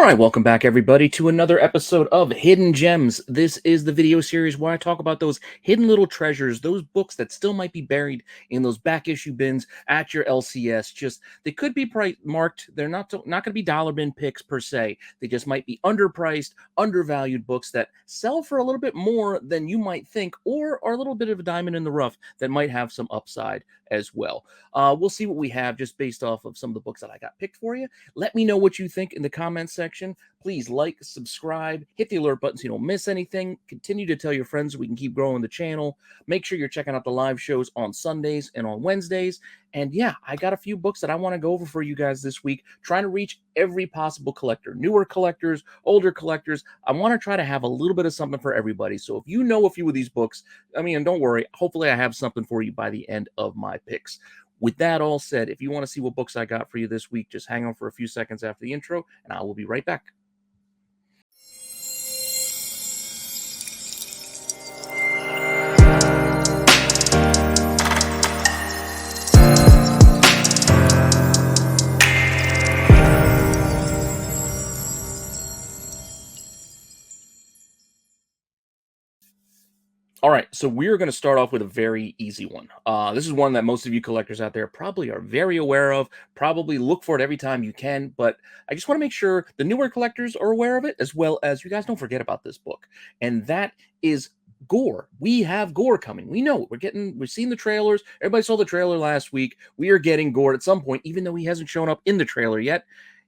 right, welcome back, everybody, to another episode of Hidden Gems. This is the video series where I talk about those hidden little treasures, those books that still might be buried in those back issue bins at your LCS. Just they could be price marked. They're not going to be dollar bin picks per se. They just might be underpriced, undervalued books that sell for a little bit more than you might think, or are a little bit of a diamond in the rough that might have some upside as well. We'll see what we have just based off of some of the books that I got picked for you. Let me know what you think in the comments section. Please like, subscribe, hit the alert button so you don't miss anything. Continue to tell your friends so we can keep growing the channel. Make sure you're checking out the live shows on Sundays and on Wednesdays. And yeah, I got a few books that I want to go over for you guys this week, trying to reach every possible collector, newer collectors, older collectors. I want to try to have a little bit of something for everybody. So if you know a few of these books, don't worry. Hopefully I have something for you by the end of my picks. With that all said, if you want to see what books I got for you this week, just hang on for a few seconds after the intro, and I will be right back. All right, so we're going to start off with a very easy one. This is one that most of you collectors out there probably are very aware of, probably look for it every time you can, but I just want to make sure the newer collectors are aware of it, as well as you guys don't forget about this book, and that is Gorr. We have Gorr coming. We know it. We've seen the trailers. Everybody saw the trailer last week. We are getting Gorr at some point, even though he hasn't shown up in the trailer yet,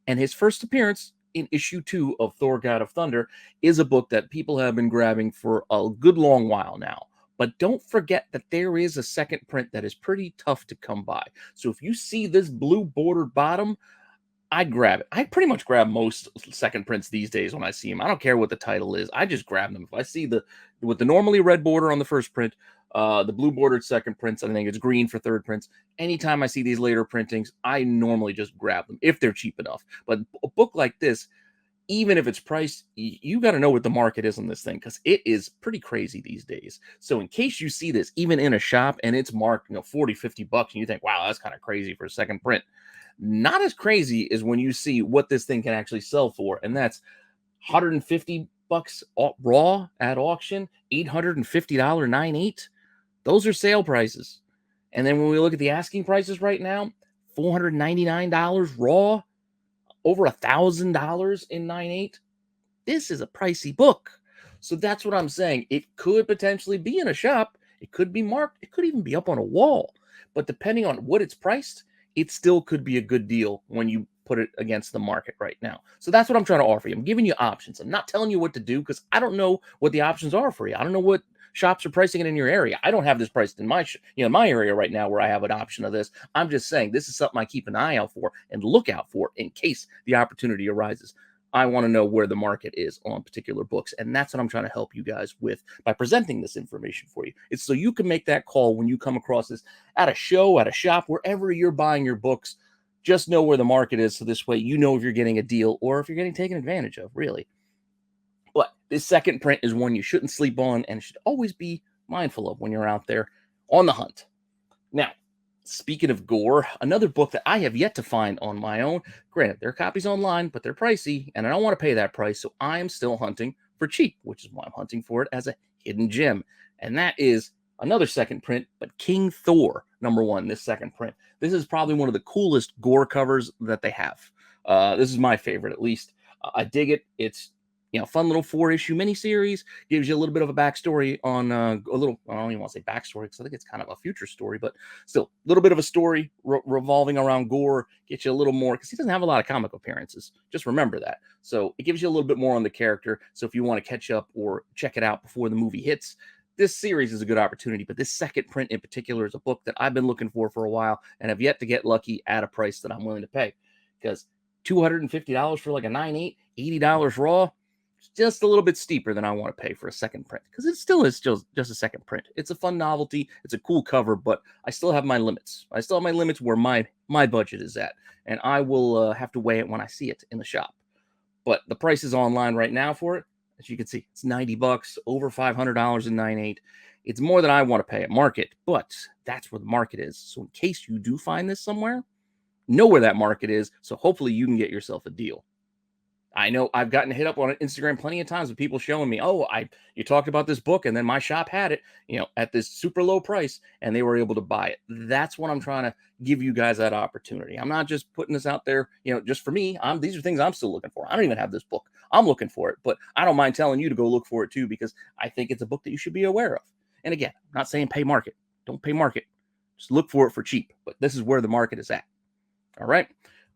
and his first appearance in issue 2 of Thor God of Thunder is a book that people have been grabbing for a good long while now. But don't forget that there is a second print that is pretty tough to come by. So if you see this blue bordered bottom, I'd grab it. I pretty much grab most second prints these days when I see them. I don't care what the title is. I just grab them. If I see with the normally red border on the first print, the blue bordered second prints, I think it's green for third prints. Anytime I see these later printings, I normally just grab them if they're cheap enough. But a book like this, even if it's priced, you got to know what the market is on this thing, because it is pretty crazy these days. So in case you see this even in a shop and it's marked 40, 50 bucks, and you think, wow, that's kind of crazy for a second print. Not as crazy as when you see what this thing can actually sell for, and that's 150 bucks raw at auction, $850 9.8. Those are sale prices. And then when we look at the asking prices right now, $499 raw, over $1,000 in 9.8. This is a pricey book. So that's what I'm saying. It could potentially be in a shop. It could be marked. It could even be up on a wall. But depending on what it's priced, it still could be a good deal when you put it against the market right now. So that's what I'm trying to offer you. I'm giving you options. I'm not telling you what to do because I don't know what the options are for you. I don't know what shops are pricing it in your area. I don't have this priced in my my area right now where I have an option of this. I'm just saying this is something I keep an eye out for and look out for in case the opportunity arises. I want to know where the market is on particular books, and that's what I'm trying to help you guys with by presenting this information for you. It's so you can make that call when you come across this at a show, at a shop, wherever you're buying your books. Just know where the market is, so this way you know if you're getting a deal or if you're getting taken advantage of, really. But this second print is one you shouldn't sleep on and should always be mindful of when you're out there on the hunt. Now, speaking of Gorr, another book that I have yet to find on my own. Granted, there are copies online, but they're pricey, and I don't want to pay that price, so I am still hunting for cheap, which is why I'm hunting for it as a hidden gem. And that is another second print, but King Thor #1, this second print. This is probably one of the coolest Gorr covers that they have. This is my favorite, at least. I dig it. It's fun little 4-issue miniseries. Gives you a little bit of a backstory on I don't even want to say backstory because I think it's kind of a future story, but still a little bit of a story revolving around Gorr. Get you a little more because he doesn't have a lot of comic appearances. Just remember that. So it gives you a little bit more on the character. So if you want to catch up or check it out before the movie hits, this series is a good opportunity. But this second print in particular is a book that I've been looking for a while and have yet to get lucky at a price that I'm willing to pay, because $250 for like a 9.8, $80 raw. Just a little bit steeper than I want to pay for a second print, because it still is just a second print. It's a fun novelty. It's a cool cover, but I still have my limits. I still have my limits where my budget is at, and I will have to weigh it when I see it in the shop. But the price is online right now for it. As you can see, it's 90 bucks, over $500 in 9.8. It's more than I want to pay at market, but that's where the market is. So in case you do find this somewhere, know where that market is, so hopefully you can get yourself a deal. I know I've gotten hit up on Instagram plenty of times with people showing me, oh, you talked about this book and then my shop had it, at this super low price and they were able to buy it. That's what I'm trying to give you guys that opportunity. I'm not just putting this out there, just for me. These are things I'm still looking for. I don't even have this book. I'm looking for it, but I don't mind telling you to go look for it too, because I think it's a book that you should be aware of. And again, I'm not saying pay market. Don't pay market. Just look for it for cheap. But this is where the market is at. All right.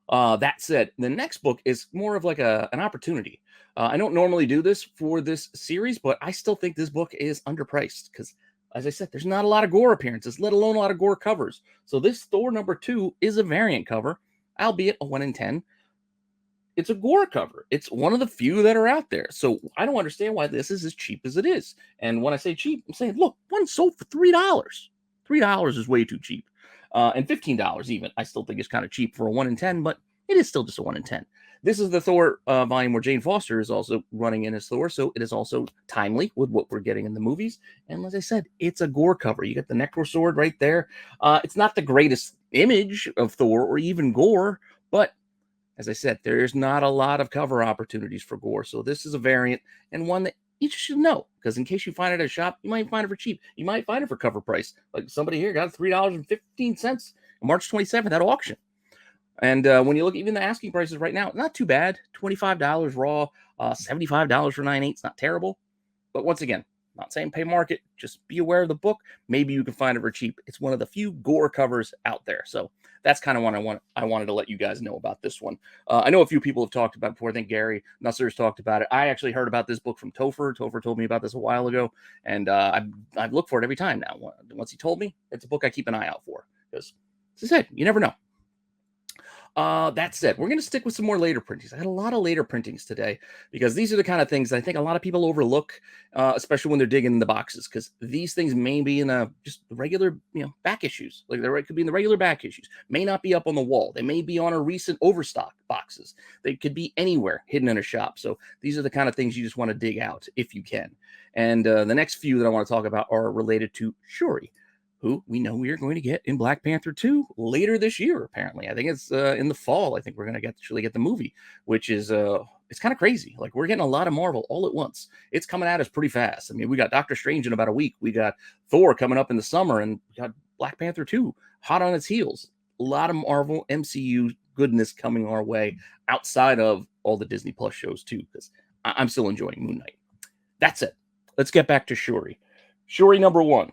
That said, the next book is more of like an opportunity. I don't normally do this for this series, but I still think this book is underpriced because, as I said, there's not a lot of Gorr appearances, let alone a lot of Gorr covers. So this Thor number 2 is a variant cover, albeit a 1 in 10. It's a Gorr cover. It's one of the few that are out there. So I don't understand why this is as cheap as it is. And when I say cheap, I'm saying, look, one sold for $3. $3 is way too cheap. And $15 even, I still think is kind of cheap for a 1 in 10, but it is still just a 1 in 10. This is the Thor volume where Jane Foster is also running in as Thor, so it is also timely with what we're getting in the movies. And as I said, it's a Gorr cover. You get the Necro Sword right there. It's not the greatest image of Thor or even Gorr, but as I said, there's not a lot of cover opportunities for Gorr, so this is a variant and one that you just should know, because in case you find it at a shop, you might find it for cheap. You might find it for cover price. Like somebody here got $3.15 on March 27th at auction. And when you look, even the asking prices right now, not too bad. $25 raw, $75 for 9/8. It's not terrible. But once again, not saying pay market. Just be aware of the book. Maybe you can find it for cheap. It's one of the few Gorr covers out there. So that's kind of what I wanted to let you guys know about this one. I know a few people have talked about it before. I think Gary Nusser has talked about it. I actually heard about this book from Topher. Topher told me about this a while ago, and I've looked for it every time now. Once he told me, it's a book I keep an eye out for, because, as I said, you never know. That said, we're going to stick with some more later printings. I had a lot of later printings today because these are the kind of things that I think a lot of people overlook, especially when they're digging in the boxes, because these things may be in just regular, back issues. Like it could be in the regular back issues, may not be up on the wall. They may be on a recent overstock boxes. They could be anywhere hidden in a shop. So these are the kind of things you just want to dig out if you can. And the next few that I want to talk about are related to Shuri, who we know we are going to get in Black Panther 2 later this year, apparently. I think it's in the fall. I think we're going to actually get the movie, which is, it's kind of crazy. Like, we're getting a lot of Marvel all at once. It's coming at us pretty fast. I mean, we got Doctor Strange in about a week. We got Thor coming up in the summer, and we got Black Panther 2 hot on its heels. A lot of Marvel MCU goodness coming our way outside of all the Disney Plus shows, too, because I'm still enjoying Moon Knight. That's it. Let's get back to Shuri. Shuri number 1.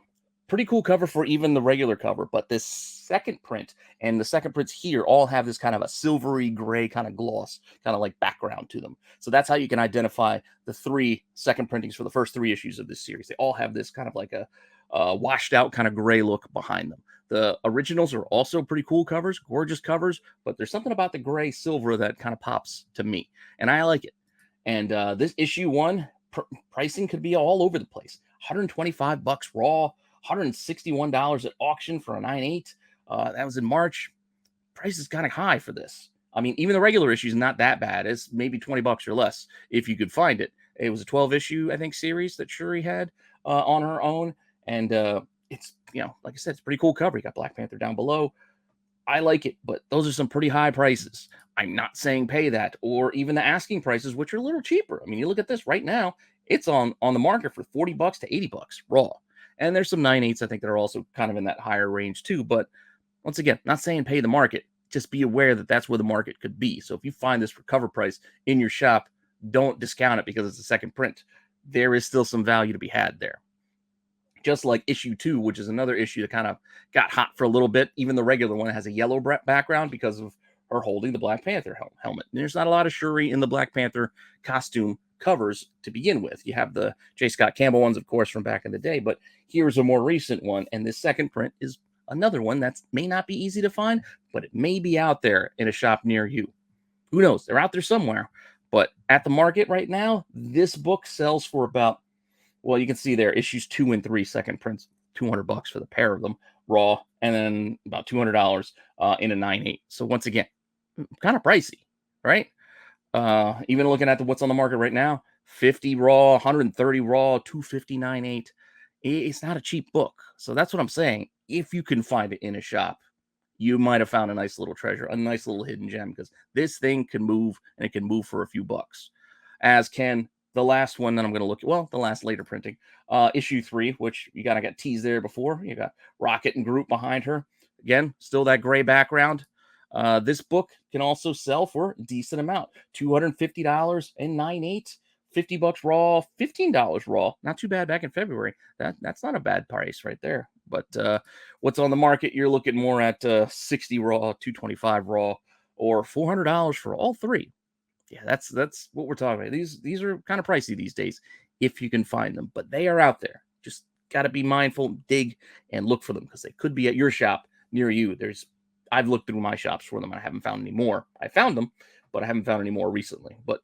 Pretty cool cover for even the regular cover, but this second print and the second prints here all have this kind of a silvery gray kind of gloss, kind of like background to them. So that's how you can identify the 3 second printings for the first 3 issues of this series. They all have this kind of like a washed out kind of gray look behind them. The originals are also pretty cool covers, gorgeous covers, but there's something about the gray silver that kind of pops to me, and I like it. And this issue 1 pricing could be all over the place. $125 raw. $161 at auction for a 9/8. That was in March. Price is kind of high for this. I mean, even the regular issue is not that bad. It's maybe $20 or less if you could find it. It was a 12 issue, I think, series that Shuri had on her own. And it's, like I said, it's a pretty cool cover. You got Black Panther down below. I like it, but those are some pretty high prices. I'm not saying pay that, or even the asking prices, which are a little cheaper. I mean, you look at this right now, it's on the market for $40 to $80 raw. And there's some 9/8s, I think, that are also kind of in that higher range too. But once again, not saying pay the market. Just be aware that that's where the market could be. So if you find this for cover price in your shop, don't discount it because it's a second print. There is still some value to be had there. Just like issue 2, which is another issue that kind of got hot for a little bit. Even the regular one has a yellow background because of her holding the Black Panther helmet. And there's not a lot of Shuri in the Black Panther costume covers to begin with. You have the J. Scott Campbell ones, of course, from back in the day, but here's a more recent one, and this second print is another one that may not be easy to find, but it may be out there in a shop near you. Who knows? They're out there somewhere, but at the market right now, this book sells for about, well, you can see there, issues 2 and 3 second prints, $200 for the pair of them raw, and then about $200 in a 9/8. So once again, kind of pricey, right? Even looking at what's on the market right now, 50 raw, 130 raw, 250 9/8. It's not a cheap book. So that's what I'm saying. If you can find it in a shop, you might have found a nice little treasure, a nice little hidden gem, because this thing can move, and it can move for a few bucks. As can the last one that I'm going to look at. Well, the last later printing, issue 3, which you got, I got teased there before. You got Rocket and Groot behind her. Again, still that gray background. This book can also sell for a decent amount, $250 and 9.8. $50 raw, $15 raw. Not too bad back in February. That's not a bad price right there. But what's on the market? You're looking more at 60 raw, 225 raw, or $400 for all three. Yeah, that's what we're talking about. These are kind of pricey these days if you can find them, but they are out there. Just got to be mindful, dig, and look for them, because they could be at your shop near you. I've looked through my shops for them, and I haven't found any more. I found them, but I haven't found any more recently. But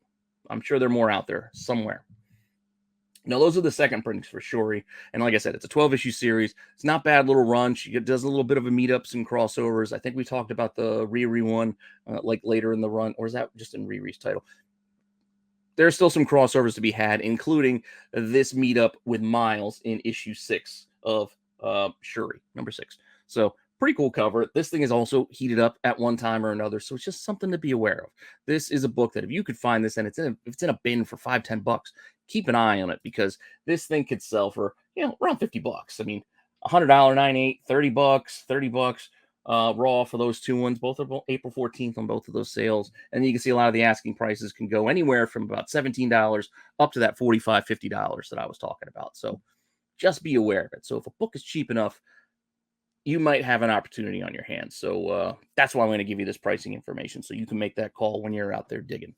I'm sure there are more out there somewhere. Now, those are the second printings for Shuri. And like I said, it's a 12-issue series. It's not bad little run. She does a little bit of a meetups and crossovers. I think we talked about the Riri one like later in the run. Or is that just in Riri's title? There's still some crossovers to be had, including this meetup with Miles in issue 6 of Shuri, number 6. So pretty cool cover. This thing is also heated up at one time or another, so it's just something to be aware of. This is a book that if you could find this and if it's in a bin for $5-10, keep an eye on it, because this thing could sell for around $50. I mean, $100 9.8, $30, $30 raw for those two ones. Both are April 14th on both of those sales, and you can see a lot of the asking prices can go anywhere from about $17 up to that $45, $50 that I was talking about. So just be aware of it. So if a book is cheap enough, you might have an opportunity on your hands. So that's why I'm going to give you this pricing information, so you can make that call when you're out there digging.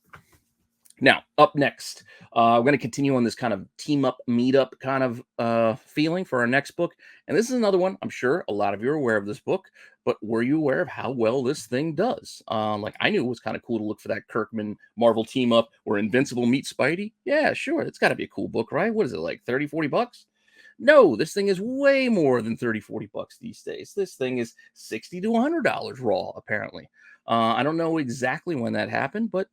Now, up next, we're going to continue on this kind of team up, meet up kind of feeling for our next book. And this is another one. I'm sure a lot of you are aware of this book, but were you aware of how well this thing does? Like, I knew it was kind of cool to look for that Kirkman Marvel team up where Invincible meets Spidey. Yeah, sure. It's got to be a cool book, right? What is it, like $30-40? No, this thing is way more than $30-40 these days. This thing is $60 to $100 raw, apparently. I don't know exactly when that happened, but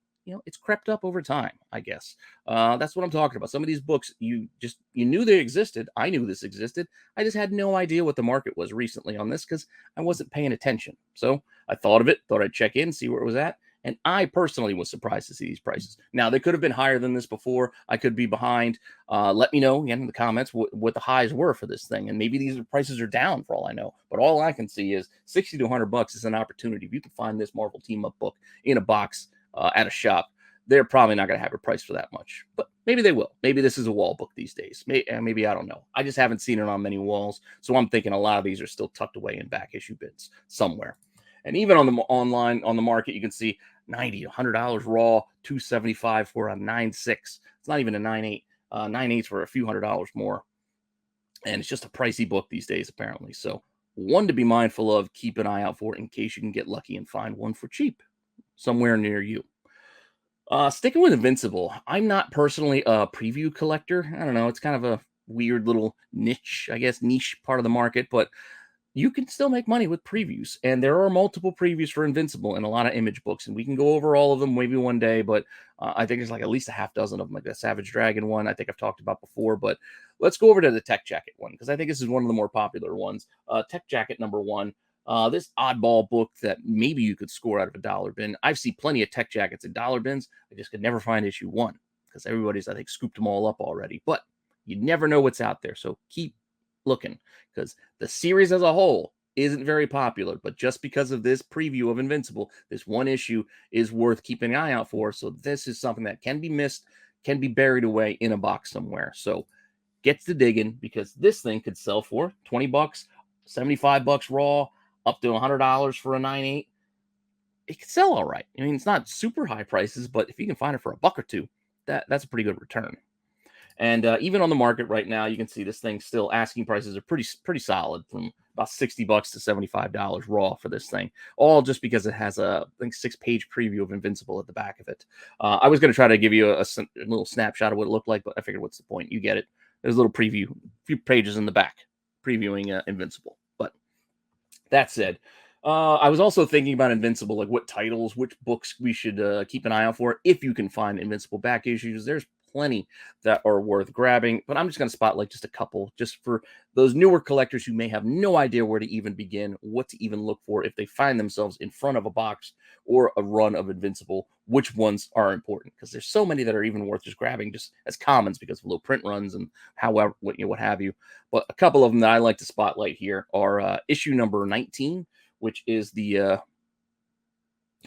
it's crept up over time, I guess. That's what I'm talking about. Some of these books, you knew they existed. I knew this existed. I just had no idea what the market was recently on this, because I wasn't paying attention. So I thought of it, thought I'd check in, see where it was at. And I personally was surprised to see these prices. Now, they could have been higher than this before. I could be behind. Let me know again in the comments what the highs were for this thing. And maybe these prices are down for all I know. But all I can see is $60 to $100 is an opportunity. If you can find this Marvel team-up book in a box at a shop, they're probably not going to have it priced for that much. But maybe they will. Maybe this is a wall book these days. Maybe I don't know. I just haven't seen it on many walls. So I'm thinking a lot of these are still tucked away in back issue bins somewhere. And even on the online, on the market, you can see $90, $100 raw, $275 for a 9.6. It's not even a 9.8. 9.8's for a few $100 more. And it's just a pricey book these days, apparently. So one to be mindful of, keep an eye out for in case you can get lucky and find one for cheap somewhere near you. Sticking with Invincible, I'm not personally a preview collector. I don't know. It's kind of a weird little niche, I guess, niche part of the market, but you can still make money with previews. And there are multiple previews for Invincible in a lot of Image books, and we can go over all of them maybe one day, but I think there's like at least a half dozen of them, like the Savage Dragon one I think I've talked about before. But let's go over to the Tech Jacket one, because I think this is one of the more popular ones. Tech Jacket number 1. This oddball book that maybe you could score out of a dollar bin. I've seen plenty of Tech Jackets in dollar bins. I just could never find issue 1 because everybody's, I think, scooped them all up already. But you never know what's out there, so keep looking, because the series as a whole isn't very popular. But just because of this preview of Invincible, this one issue is worth keeping an eye out for. So this is something that can be missed, can be buried away in a box somewhere. So get to digging, because this thing could sell for $20, $75 raw, up to $100 for a 9.8. It could sell all right. I mean, it's not super high prices, but if you can find it for a buck or two, that's a pretty good return. And even on the market right now, you can see this thing still asking prices are pretty solid, from about $60 to $75 raw for this thing. All just because it has a, I think, 6-page preview of Invincible at the back of it. I was going to try to give you a little snapshot of what it looked like, but I figured, what's the point? You get it. There's a little preview, a few pages in the back previewing Invincible. But that said, I was also thinking about Invincible, like what titles, which books we should keep an eye out for if you can find Invincible back issues. There's plenty that are worth grabbing, but I'm just going to spotlight just a couple, just for those newer collectors who may have no idea where to even begin, what to even look for if they find themselves in front of a box or a run of Invincible. Which ones are important? Because there's so many that are even worth just grabbing just as commons because of low print runs and however what have you. But a couple of them that I like to spotlight here are issue number 19, which is the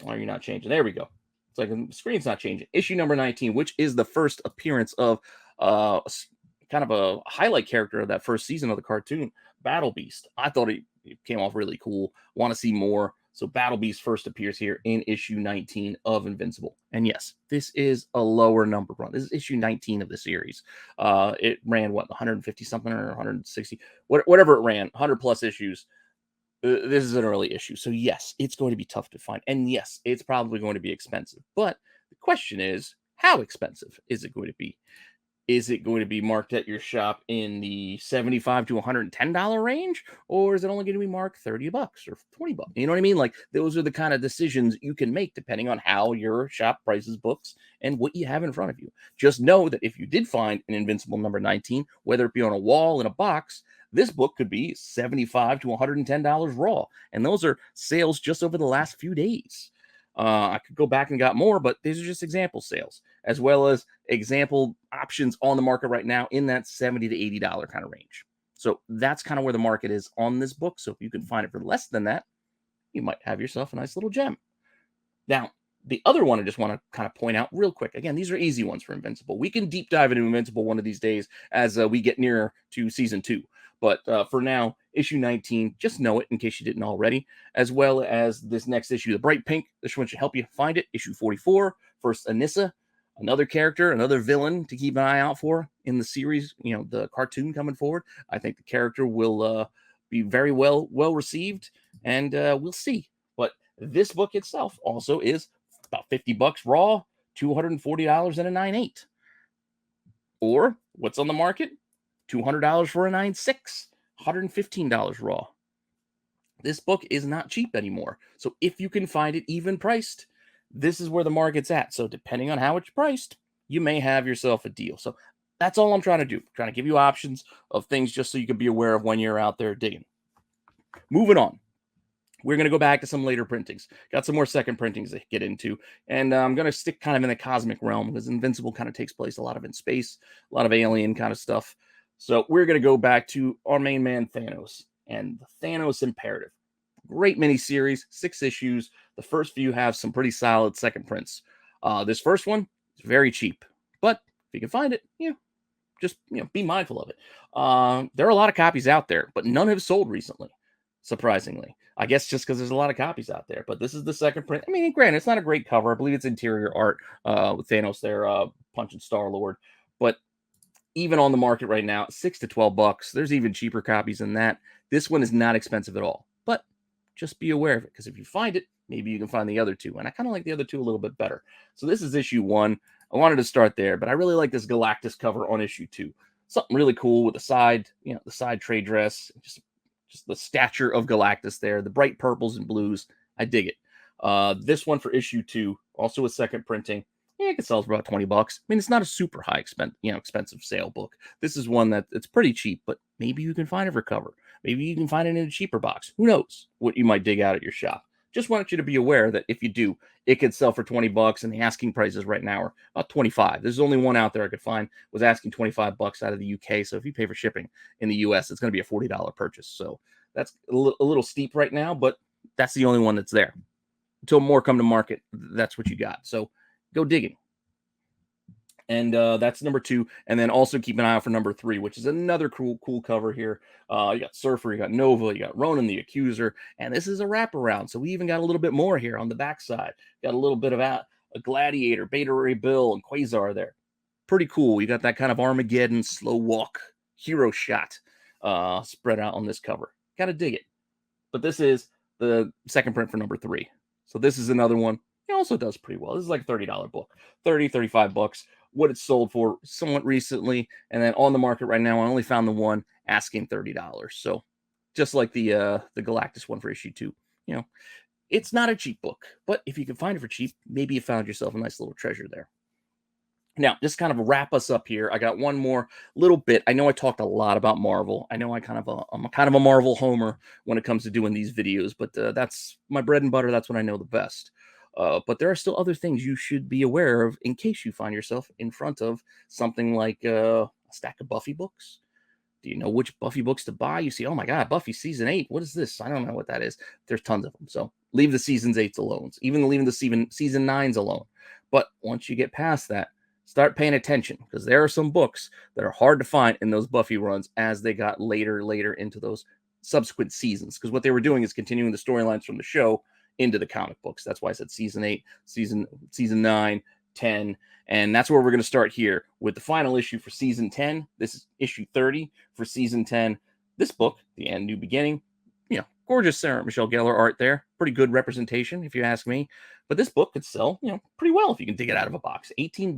why are you not changing? There we go. It's like the screen's not changing. Issue number 19, which is the first appearance of kind of a highlight character of that first season of the cartoon, Battle Beast. I thought it came off really cool. Want to see more. So Battle Beast first appears here in issue 19 of Invincible. And yes, this is a lower number run. This is issue 19 of the series. It ran, what, 150 something or 160? Whatever it ran, 100 plus issues. This is an early issue. So yes, it's going to be tough to find. And yes, it's probably going to be expensive. But the question is, how expensive is it going to be? Is it going to be marked at your shop in the $75 to $110 range? Or is it only going to be marked $30 or $20? You know what I mean? Like, those are the kind of decisions you can make depending on how your shop prices books and what you have in front of you. Just know that if you did find an Invincible number 19, whether it be on a wall in a box, this book could be $75 to $110 raw. And those are sales just over the last few days. I could go back and got more, but these are just example sales, as well as example options on the market right now in that $70 to $80 kind of range. So that's kind of where the market is on this book. So if you can find it for less than that, you might have yourself a nice little gem. Now, the other one I just want to kind of point out real quick. Again, these are easy ones for Invincible. We can deep dive into Invincible one of these days as we get nearer to season 2. But for now, issue 19, just know it in case you didn't already, as well as this next issue, the Bright Pink. This one should help you find it. Issue 44, first Anissa, another character, another villain to keep an eye out for in the series, the cartoon coming forward. I think the character will be very well received, and we'll see. But this book itself also is about $50 raw, $240 and a 9.8. Or what's on the market? $200 for a 9.6, $115 raw. This book is not cheap anymore. So if you can find it even priced, this is where the market's at. So depending on how it's priced, you may have yourself a deal. So that's all I'm trying to do. I'm trying to give you options of things just so you can be aware of when you're out there digging. Moving on. We're going to go back to some later printings. Got some more second printings to get into. And I'm going to stick kind of in the cosmic realm because Invincible kind of takes place a lot of in space, a lot of alien kind of stuff. So we're going to go back to our main man, Thanos, and the Thanos Imperative. Great miniseries, 6 issues. The first few have some pretty solid second prints. This first one is very cheap, but if you can find it, just be mindful of it. There are a lot of copies out there, but none have sold recently, surprisingly. I guess just because there's a lot of copies out there. But this is the second print. I mean, granted, it's not a great cover. I believe it's interior art with Thanos there punching Star-Lord. But even on the market right now, $6 to $12. There's even cheaper copies than that. This one is not expensive at all. But just be aware of it, because if you find it, maybe you can find the other two. And I kind of like the other two a little bit better. So this is issue 1. I wanted to start there, but I really like this Galactus cover on issue 2. Something really cool with the side trade dress, just the stature of Galactus there, the bright purples and blues. I dig it. This one for issue 2, also a second printing. It could sell for about $20. I mean, it's not a super high expensive sale book. This is one that it's pretty cheap, but maybe you can find it for cover. Maybe you can find it in a cheaper box. Who knows what you might dig out at your shop. Just want you to be aware that if you do, it could sell for $20, and the asking prices right now are about $25. There's only one out there I could find was asking $25 out of the UK. So if you pay for shipping in the US, it's going to be a $40 purchase. So that's a little steep right now, but that's the only one that's there. Until more come to market, that's what you got. So go digging. And that's number 2. And then also keep an eye out for number 3, which is another cool cover here. You got Surfer, you got Nova, you got Ronan the Accuser, and this is a wraparound. So we even got a little bit more here on the backside. Got a little bit of a Gladiator, Beta Ray Bill, and Quasar there. Pretty cool. You got that kind of Armageddon slow walk hero shot spread out on this cover. Gotta dig it. But this is the second print for number 3. So this is another one. It also does pretty well. This is like a $30 book. $35. What it's sold for somewhat recently. And then on the market right now, I only found the one asking $30. So just like the Galactus one for issue 2. It's not a cheap book. But if you can find it for cheap, maybe you found yourself a nice little treasure there. Now, just kind of wrap us up here. I got one more little bit. I know I talked a lot about Marvel. I know I'm a kind of a Marvel homer when it comes to doing these videos, but that's my bread and butter. That's what I know the best. But there are still other things you should be aware of in case you find yourself in front of something like a stack of Buffy books. Do you know which Buffy books to buy? You see, oh my God, Buffy season 8. What is this? I don't know what that is. There's tons of them. So leave the season 8s alone. Even leaving the season 9s alone. But once you get past that, start paying attention because there are some books that are hard to find in those Buffy runs as they got later into those subsequent seasons. Because what they were doing is continuing the storylines from the show into the comic books. That's why I said season 8, season 9, 10. And that's where we're going to start here with the final issue for season 10. This is issue 30 for season 10. This book, The End, New Beginning, gorgeous Sarah Michelle Gellar art there. Pretty good representation, if you ask me. But this book could sell, pretty well if you can dig it out of a box. $18,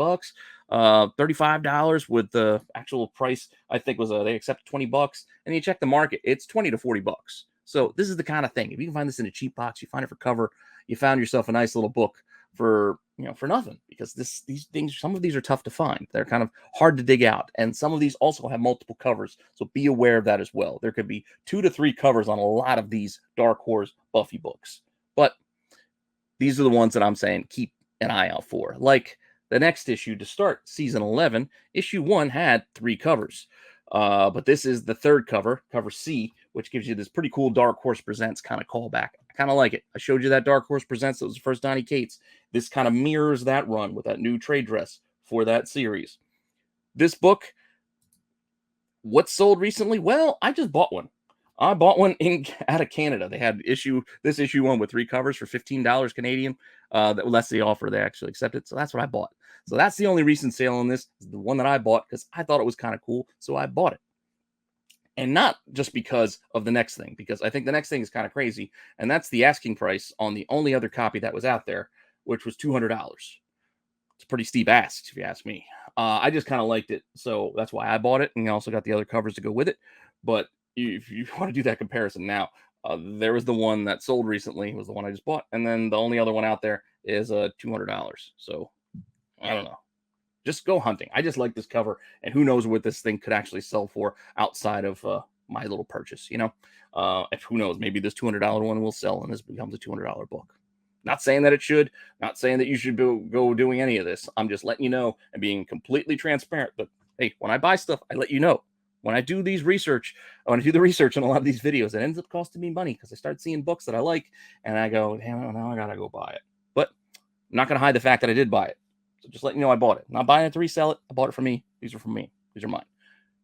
$35 with the actual price, I think was they accept $20. And you check the market, it's $20 to $40. So this is the kind of thing. If you can find this in a cheap box, you find it for cover, you found yourself a nice little book for nothing, because these things, some of these are tough to find. They're kind of hard to dig out, and some of these also have multiple covers, so be aware of that as well. There could be 2 to 3 covers on a lot of these Dark Horse Buffy books, but these are the ones that I'm saying keep an eye out for. Like the next issue to start season 11, issue 1 had 3 covers, but this is the 3rd cover C, which gives you this pretty cool Dark Horse Presents kind of callback. I kind of like it. I showed you that Dark Horse Presents. That was the first Donny Cates. This kind of mirrors that run with that new trade dress for that series. This book, what sold recently? Well, I just bought one. I bought one out of Canada. They had this issue 1 with 3 covers for $15 Canadian. That's the offer. They actually accepted. So that's what I bought. So that's the only recent sale on this. The one that I bought because I thought it was kind of cool. So I bought it. And not just because of the next thing, because I think the next thing is kind of crazy. And that's the asking price on the only other copy that was out there, which was $200. It's a pretty steep ask, if you ask me. I just kind of liked it. So that's why I bought it. And I also got the other covers to go with it. But if you want to do that comparison now, there was the one that sold recently, was the one I just bought. And then the only other one out there is $200. So I don't know. Just go hunting. I just like this cover, and who knows what this thing could actually sell for outside of my little purchase. If who knows, maybe this $200 one will sell, and this becomes a $200 book. Not saying that it should. Not saying that you should go doing any of this. I'm just letting you know and being completely transparent. But hey, when I buy stuff, I let you know. When I do the research on a lot of these videos, it ends up costing me money because I start seeing books that I like, and I go, damn, now I gotta go buy it. But I'm not gonna hide the fact that I did buy it. So just letting you know I bought it. I'm not buying it to resell it. I bought it for me. These are for me. These are mine.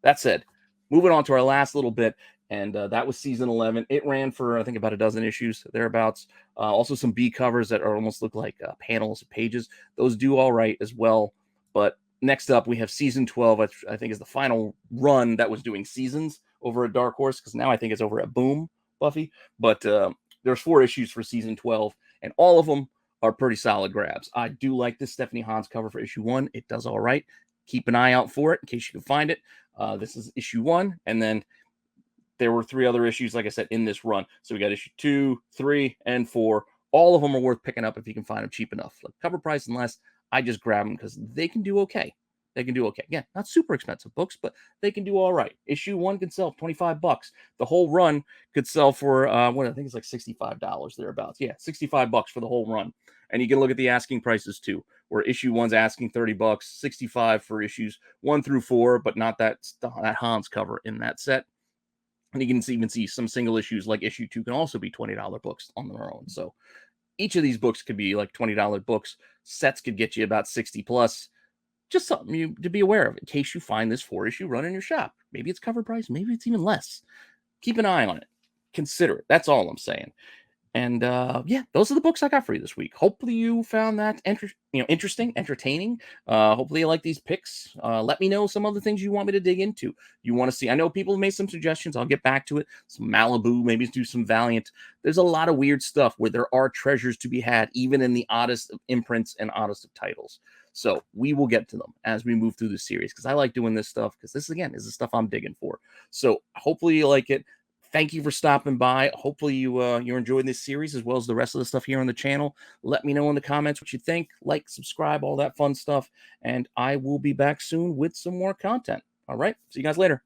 That said, moving on to our last little bit, and that was season 11. It ran for, I think, about a dozen issues, thereabouts. Also some B covers that almost look like panels of pages. Those do all right as well. But next up, we have season 12, which I think is the final run that was doing seasons over at Dark Horse, because now I think it's over at Boom, Buffy. But there's 4 issues for season 12, and all of them are pretty solid grabs. I do like this Stephanie Hans cover for issue 1. It does all right. Keep an eye out for it in case you can find it. This is issue 1, and then there were 3 other issues, like I said, in this run. So we got issue 2, 3, and 4. All of them are worth picking up if you can find them cheap enough. Like cover price and less, I just grab them because they can do okay. They can do okay. Again, not super expensive books, but they can do all right. Issue 1 can sell $25. The whole run could sell for what I think it's like $65 thereabouts. Yeah, $65 for the whole run. And you can look at the asking prices too, where issue 1's asking $30, $65 for issues 1 through 4, but not that Hans cover in that set. And you can even see some single issues like issue 2 can also be $20 books on their own. So each of these books could be like $20 books. Sets could get you about 60 plus. Just something to be aware of in case you find this 4-issue run in your shop. Maybe it's cover price, maybe it's even less. Keep an eye on it. Consider it. That's all I'm saying. And yeah, those are the books I got for you this week. Hopefully you found that interesting, entertaining. Hopefully you like these picks. Let me know some other things you want me to dig into. You want to see. I know people have made some suggestions. I'll get back to it. Some Malibu, maybe do some Valiant. There's a lot of weird stuff where there are treasures to be had, even in the oddest of imprints and oddest of titles. So we will get to them as we move through the series, because I like doing this stuff, because this, again, is the stuff I'm digging for. So hopefully you like it. Thank you for stopping by. Hopefully you're enjoying this series as well as the rest of the stuff here on the channel. Let me know in the comments what you think. Like, subscribe, all that fun stuff. And I will be back soon with some more content. All right. See you guys later.